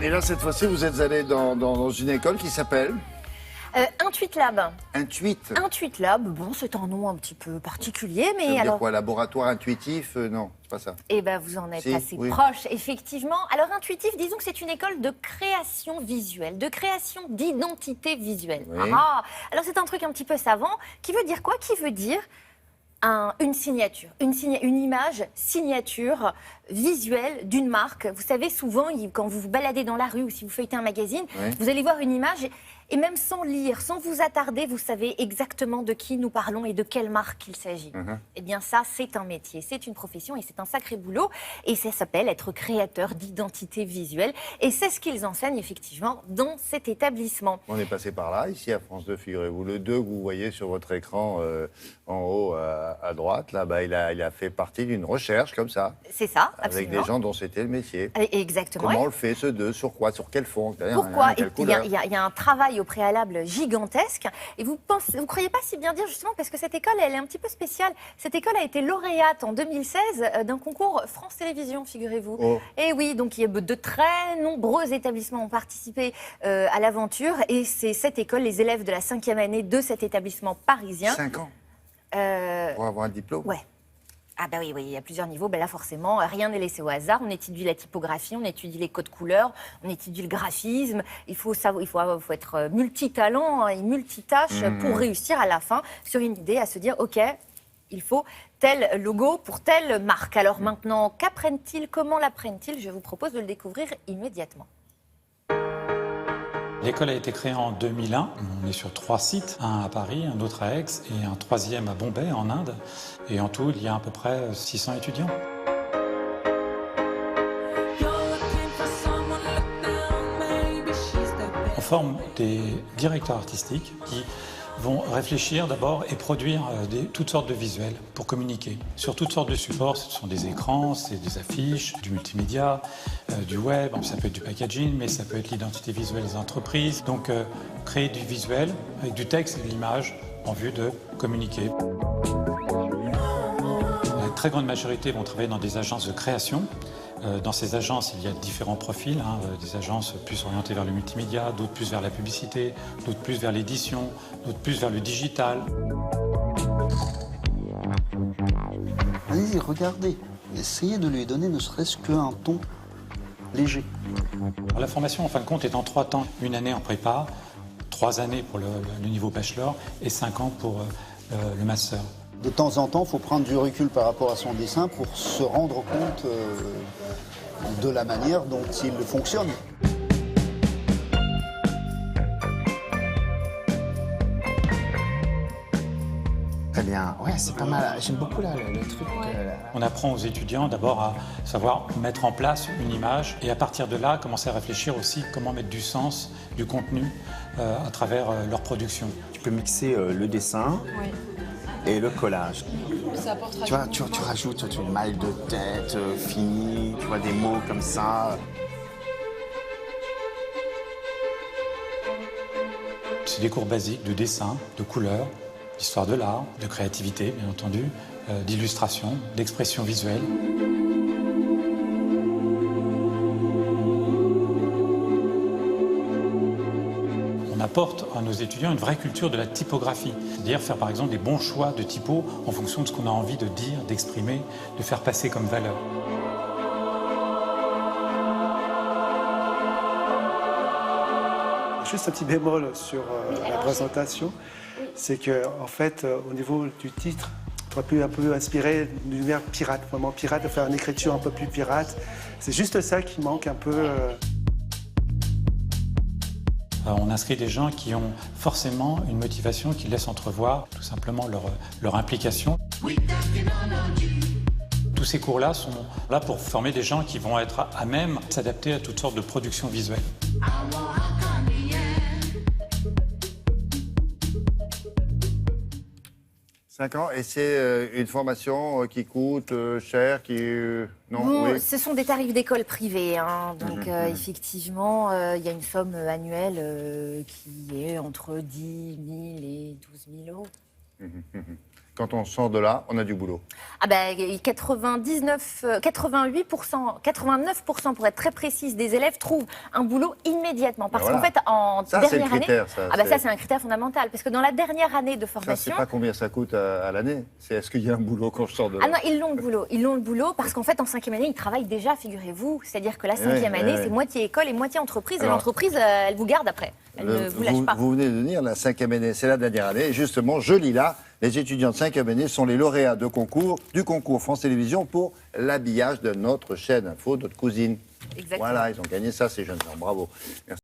Et là, cette fois-ci, vous êtes allé dans une école qui s'appelle Intuit Lab. Intuit. Intuit Lab, bon, c'est un nom un petit peu particulier, mais Ça veut alors... dire quoi, laboratoire intuitif? Non, c'est pas ça. Eh bien, vous en êtes Si, assez oui. proche, effectivement. Alors, Intuitif, disons que c'est une école de création visuelle, de création d'identité visuelle. Oui. Ah, alors, c'est un truc un petit peu savant, qui veut dire quoi? Qui veut dire une signature, une image signature visuelle d'une marque. Vous savez, souvent, quand vous vous baladez dans la rue ou si vous feuilletez un magazine, Oui. vous allez voir une image et même sans lire, sans vous attarder, vous savez exactement de qui nous parlons et de quelle marque il s'agit. Eh bien ça, c'est un métier, c'est une profession et c'est un sacré boulot. Et ça s'appelle être créateur d'identité visuelle. Et c'est ce qu'ils enseignent effectivement dans cet établissement. On est passé par là, ici à France 2, figurez-vous. Le 2 que vous voyez sur votre écran en haut à droite, là, bah, il a fait partie d'une recherche comme ça. C'est ça, Avec absolument. des gens dont c'était le métier. Exactement. Comment on le fait, ce 2? Sur quoi? Sur quel fond? Pourquoi? Quelle Il y a- couleur? il y a un travail au préalable gigantesque. Et vous croyez pas si bien dire justement parce que cette école, elle est un petit peu spéciale. Cette école a été lauréate en 2016 d'un concours France Télévisions, figurez-vous. Oh. Et oui, donc il y a de très nombreux établissements ont participé à l'aventure. Et c'est cette école, les élèves de la 5e année de cet établissement parisien. 5 ans Euh, pour avoir un diplôme? ouais. Ah bah oui, il y a plusieurs niveaux. Ben là, forcément, rien n'est laissé au hasard. On étudie la typographie, on étudie les codes couleurs, on étudie le graphisme. Il faut être multitalent et multitâche pour réussir à la fin sur une idée, à se dire, OK, il faut tel logo pour telle marque. Alors maintenant, qu'apprennent-ils? Comment l'apprennent-ils? Je vous propose de le découvrir immédiatement. L'école a été créée en 2001. On est sur 3 sites, un à Paris, un autre à Aix et un 3e à Bombay, en Inde. Et en tout, il y a à peu près 600 étudiants. On forme des directeurs artistiques qui vont réfléchir d'abord et produire toutes sortes de visuels pour communiquer sur toutes sortes de supports. Ce sont des écrans, c'est des affiches, du multimédia, du web, ça peut être du packaging, mais ça peut être l'identité visuelle des entreprises. Donc créer du visuel avec du texte et de l'image en vue de communiquer. La très grande majorité vont travailler dans des agences de création. Dans ces agences, il y a différents profils, des agences plus orientées vers le multimédia, d'autres plus vers la publicité, d'autres plus vers l'édition, d'autres plus vers le digital. Allez-y, regardez. Essayez de lui donner ne serait-ce qu'un ton léger. Alors, la formation, en fin de compte, est en 3 temps. 1 année en prépa, 3 années pour le niveau bachelor et 5 ans pour le master. De temps en temps, il faut prendre du recul par rapport à son dessin pour se rendre compte de la manière dont il fonctionne. Très bien, ouais, c'est pas mal. J'aime beaucoup là, le truc. On apprend aux étudiants d'abord à savoir mettre en place une image et à partir de là, commencer à réfléchir aussi comment mettre du sens, du contenu à travers leur production. Tu peux mixer le dessin et le collage. Ça apportera Tu vois, tu rajoutes une maille de tête finie, tu vois, des mots comme ça. C'est des cours basiques de dessin, de couleur, d'histoire de l'art, de créativité, bien entendu, d'illustration, d'expression visuelle. On apporte à nos étudiants une vraie culture de la typographie, c'est-à-dire faire par exemple des bons choix de typo en fonction de ce qu'on a envie de dire, d'exprimer, de faire passer comme valeur. Juste un petit bémol sur la présentation, c'est que en fait, au niveau du titre, tu aurais pu un peu inspirer d'une univers pirate, vraiment pirate, de faire une écriture un peu plus pirate. C'est juste ça qui manque un peu. On inscrit des gens qui ont forcément une motivation qui laisse entrevoir tout simplement leur implication. Tous ces cours-là sont là pour former des gens qui vont être à même de s'adapter à toutes sortes de productions visuelles. Ans, et c'est une formation qui coûte cher, non, Bon, oui. ce sont des tarifs d'école privée, donc effectivement, il y a une somme annuelle qui est entre 10 000 et 12 000 euros. quand on sort de là, on a du boulot. Ah ben, 89% pour être très précise, des élèves trouvent un boulot immédiatement. Parce Ben qu'en fait, en ça, c'est le dernière année, critère, ça, ça c'est un critère fondamental. Parce que dans la dernière année de Ça, formation, c'est pas combien ça coûte à l'année. C'est est-ce qu'il y a un boulot quand je sors de là. ah non, ils l'ont le boulot. Ils l'ont le boulot parce qu'en fait, en 5e année, ils travaillent déjà, figurez-vous. C'est-à-dire que la 5e année, c'est moitié école et moitié entreprise. Et Alors, l'entreprise, elle vous garde après. Elle ne vous lâche pas. Vous venez de dire, la 5e année, c'est la dernière année. Et justement, je lis là, les étudiants de 5e année sont les lauréats du concours France Télévisions pour l'habillage de notre chaîne Info, notre cousine. Exactement. Voilà, ils ont gagné ça, ces jeunes gens. Bravo. Merci.